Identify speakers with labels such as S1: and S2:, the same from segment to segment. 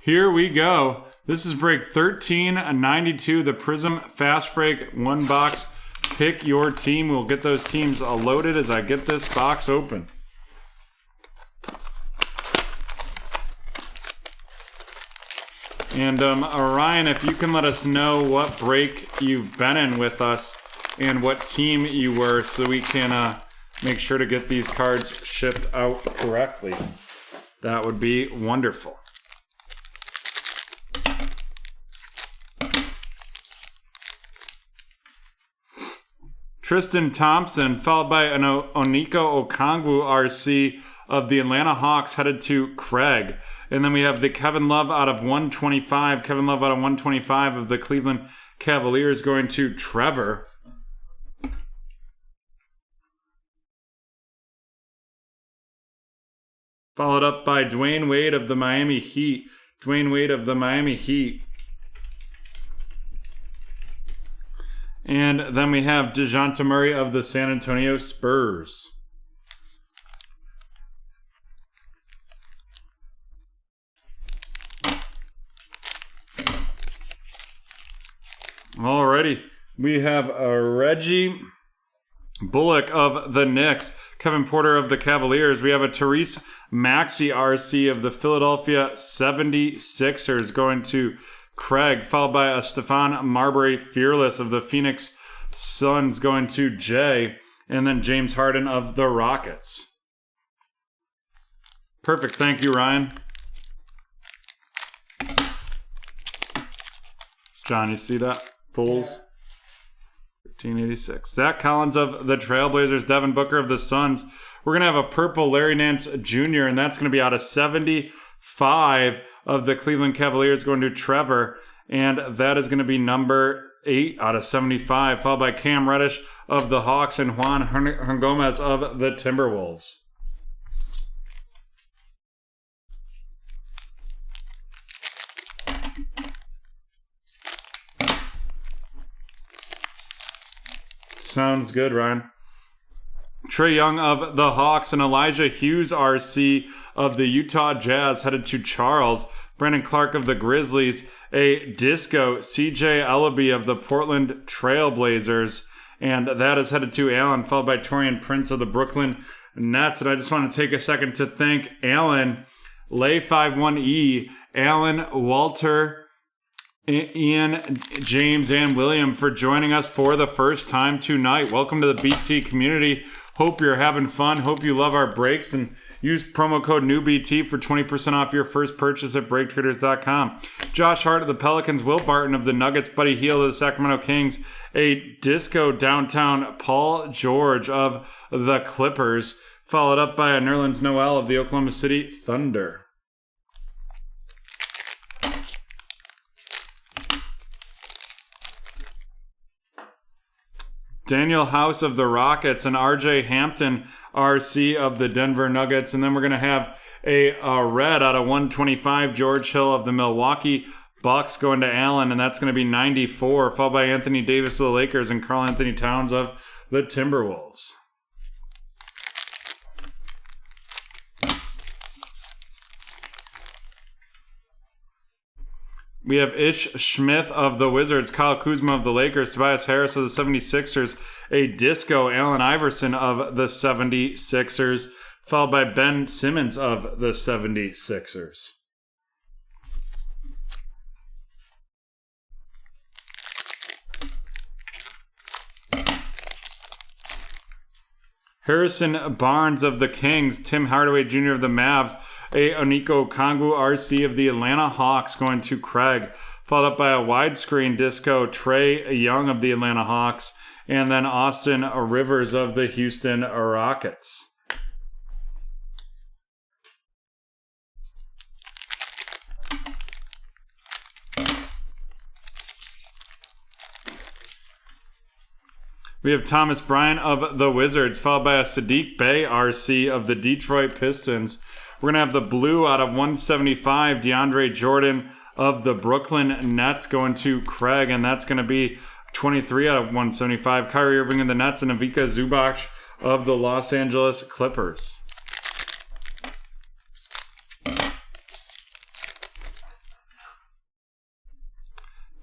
S1: Here we go. This is break 1392, the Prizm Fast Break 1 box. Pick your team. We'll get those teams loaded as I get this box open. And Ryan, if you can let us know what break you've been in with us and what team you were so we can make sure to get these cards shipped out correctly. That would be wonderful. Tristan Thompson, followed by an Oniko Okongwu RC of the Atlanta Hawks, headed to Craig. And then we have the Kevin Love out of 125. Kevin Love out of 125 of the Cleveland Cavaliers going to Trevor. Followed up by Dwayne Wade of the Miami Heat. Dwayne Wade of the Miami Heat. And then we have DeJounte Murray of the San Antonio Spurs. Alrighty. We have Reggie Bullock of the Knicks. Kevin Porter of the Cavaliers. We have a Therese Maxey RC of the Philadelphia 76ers going to Craig, followed by a Stephon Marbury Fearless of the Phoenix Suns going to Jay, and then James Harden of the Rockets. Perfect. Thank you, Ryan. John, you see that? Bulls. 1386. Zach Collins of the Trailblazers. Devin Booker of the Suns. We're going to have a purple Larry Nance Jr., and that's going to be out of 75 of the Cleveland Cavaliers going to Trevor, and that is going to be number 8 out of 75, followed by Cam Reddish of the Hawks and Juan Hernangomez of the Timberwolves. Sounds good, Ryan. Trae Young of the Hawks and Elijah Hughes RC of the Utah Jazz headed to Charles. Brandon Clark of the Grizzlies. A Disco CJ Ellaby of the Portland Trailblazers. And that is headed to Alan, followed by Torian Prince of the Brooklyn Nets. And I just want to take a second to thank Alan, Lay51E, Alan, Walter, Ian, James, and William for joining us for the first time tonight. Welcome to the BT community. Hope you're having fun. Hope you love our breaks, and use promo code NEWBT for 20% off your first purchase at BreakTraders.com. Josh Hart of the Pelicans, Will Barton of the Nuggets, Buddy Hield of the Sacramento Kings, a Disco Downtown Paul George of the Clippers, followed up by a Nerlens Noel of the Oklahoma City Thunder. Daniel House of the Rockets and RJ Hampton RC of the Denver Nuggets. And then we're going to have a red out of 125, George Hill of the Milwaukee Bucks going to Allen, and that's going to be 94, followed by Anthony Davis of the Lakers and Karl Anthony Towns of the Timberwolves. We have Ish Smith of the Wizards, Kyle Kuzma of the Lakers, Tobias Harris of the 76ers, a Disco Allen Iverson of the 76ers, followed by Ben Simmons of the 76ers. Harrison Barnes of the Kings, Tim Hardaway Jr. of the Mavs, a Oniko Okongwu RC of the Atlanta Hawks going to Craig, followed up by a widescreen Disco Trae Young of the Atlanta Hawks, and then Austin Rivers of the Houston Rockets. We have Thomas Bryant of the Wizards, followed by a Sadiq Bey RC of the Detroit Pistons. We're going to have the blue out of 175, DeAndre Jordan of the Brooklyn Nets going to Craig, and that's going to be 23 out of 175. Kyrie Irving of the Nets and Ivica Zubac of the Los Angeles Clippers.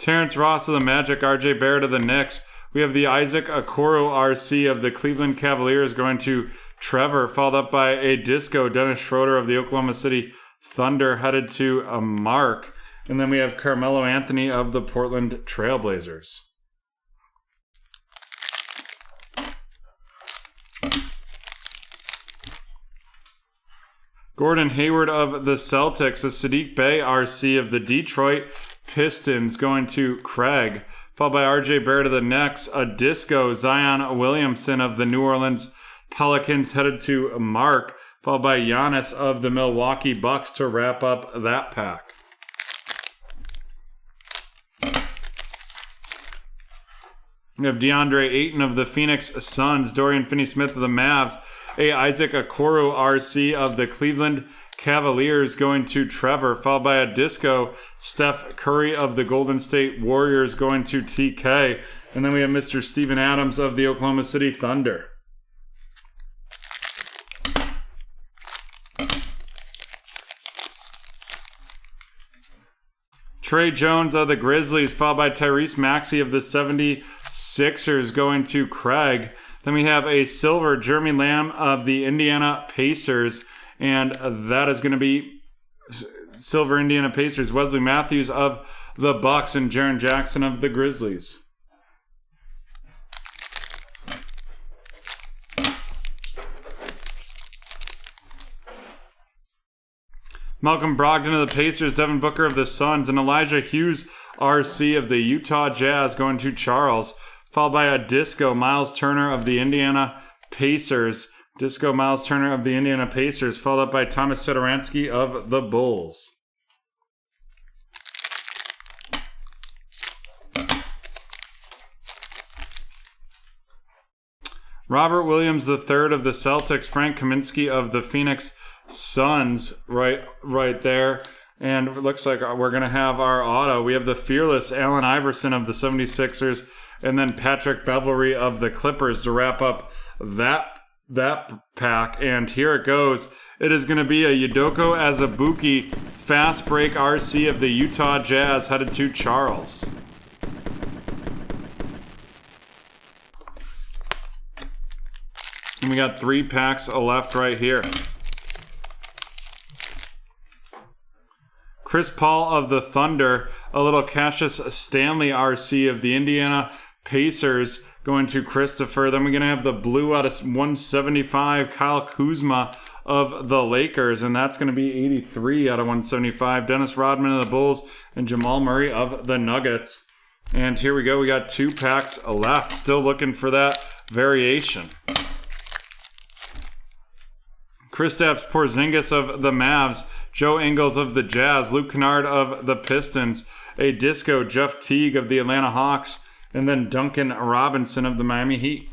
S1: Terrence Ross of the Magic, RJ Barrett of the Knicks. We have the Isaac Okoro RC of the Cleveland Cavaliers going to Trevor, followed up by a disco Dennis Schroeder of the Oklahoma City Thunder headed to Mark. And then we have Carmelo Anthony of the Portland Trailblazers. Gordon Hayward of the Celtics, a Sadiq Bey RC of the Detroit Pistons going to Craig, followed by RJ Barrett of the Knicks, a disco Zion Williamson of the New Orleans Pelicans headed to Mark, followed by Giannis of the Milwaukee Bucks to wrap up that pack. We have DeAndre Ayton of the Phoenix Suns, Dorian Finney-Smith of the Mavs, a Isaac Okoro RC of the Cleveland Cavaliers going to Trevor, followed by a disco Steph Curry of the Golden State Warriors going to TK. And then we have Mr. Steven Adams of the Oklahoma City Thunder. Trey Jones of the Grizzlies, followed by Tyrese Maxey of the 76ers going to Craig. Then we have a silver Jeremy Lamb of the Indiana Pacers, and that is going to be silver Indiana Pacers. Wesley Matthews of the Bucks and Jaren Jackson of the Grizzlies. Malcolm Brogdon of the Pacers, Devin Booker of the Suns, and Elijah Hughes RC of the Utah Jazz going to Charles, followed by a disco Miles Turner of the Indiana Pacers. Disco Miles Turner of the Indiana Pacers, followed up by Thomas Satoransky of the Bulls. Robert Williams III of the Celtics, Frank Kaminsky of the Phoenix Suns right there. And it looks like we're going to have our auto. We have the fearless Allen Iverson of the 76ers, and then Patrick Beverley of the Clippers to wrap up that pack. And here it goes. It is going to be a Udoka Azubuike fast break RC of the Utah Jazz headed to Charles. And we got 3 packs left right here. Chris Paul of the Thunder, a little Cassius Stanley RC of the Indiana Pacers going to Christopher. Then we're going to have the blue out of 175, Kyle Kuzma of the Lakers, and that's going to be 83 out of 175. Dennis Rodman of the Bulls and Jamal Murray of the Nuggets. And here we go. We got 2 packs left. Still looking for that variation. Kristaps Porzingis of the Mavs, Joe Ingles of the Jazz, Luke Kennard of the Pistons, a disco Jeff Teague of the Atlanta Hawks, and then Duncan Robinson of the Miami Heat.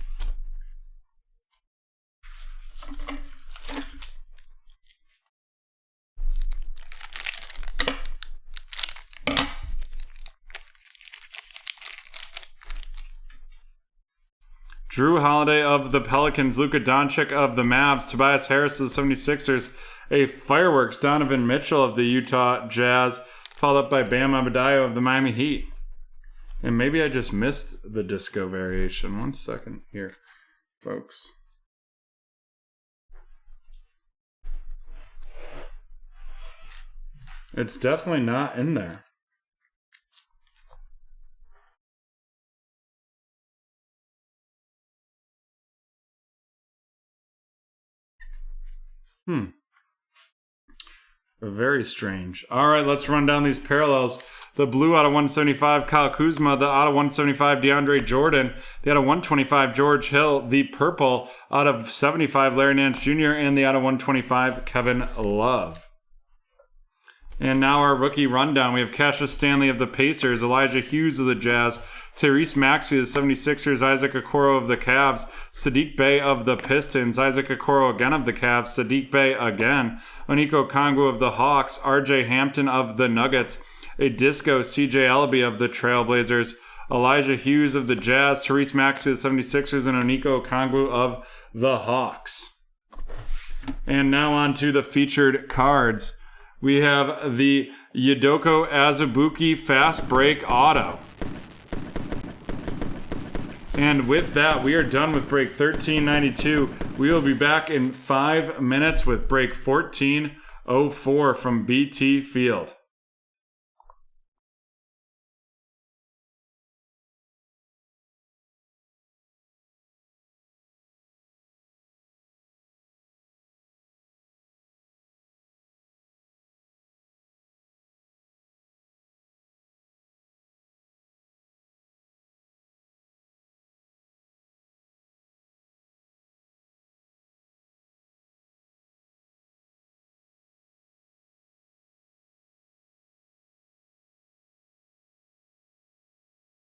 S1: Drew Holiday of the Pelicans, Luka Doncic of the Mavs, Tobias Harris of the 76ers, a fireworks Donovan Mitchell of the Utah Jazz, followed up by Bam Adebayo of the Miami Heat. And maybe I just missed the disco variation. 1 second here, folks. It's definitely not in there. Very strange. All right, let's run down these parallels. The blue out of 175, Kyle Kuzma. The out of 175, DeAndre Jordan. The out of 125, George Hill. The purple out of 75, Larry Nance Jr. And the out of 125, Kevin Love. And now our rookie rundown. We have Cassius Stanley of the Pacers, Elijah Hughes of the Jazz, Tyrese Maxey of the 76ers, Isaac Okoro of the Cavs, Sadiq Bey of the Pistons, Isaac Okoro again of the Cavs, Sadiq Bey again, Onyeka Okongwu of the Hawks, RJ Hampton of the Nuggets, a disco CJ Ellaby of the Trailblazers, Elijah Hughes of the Jazz, Tyrese Maxey of the 76ers, and Onyeka Okongwu of the Hawks. And now on to the featured cards. we have the Yudoko Azubuike Fast Break Auto. And with that, we are done with break 1392. We will be back in 5 minutes with break 1404 from BT Field.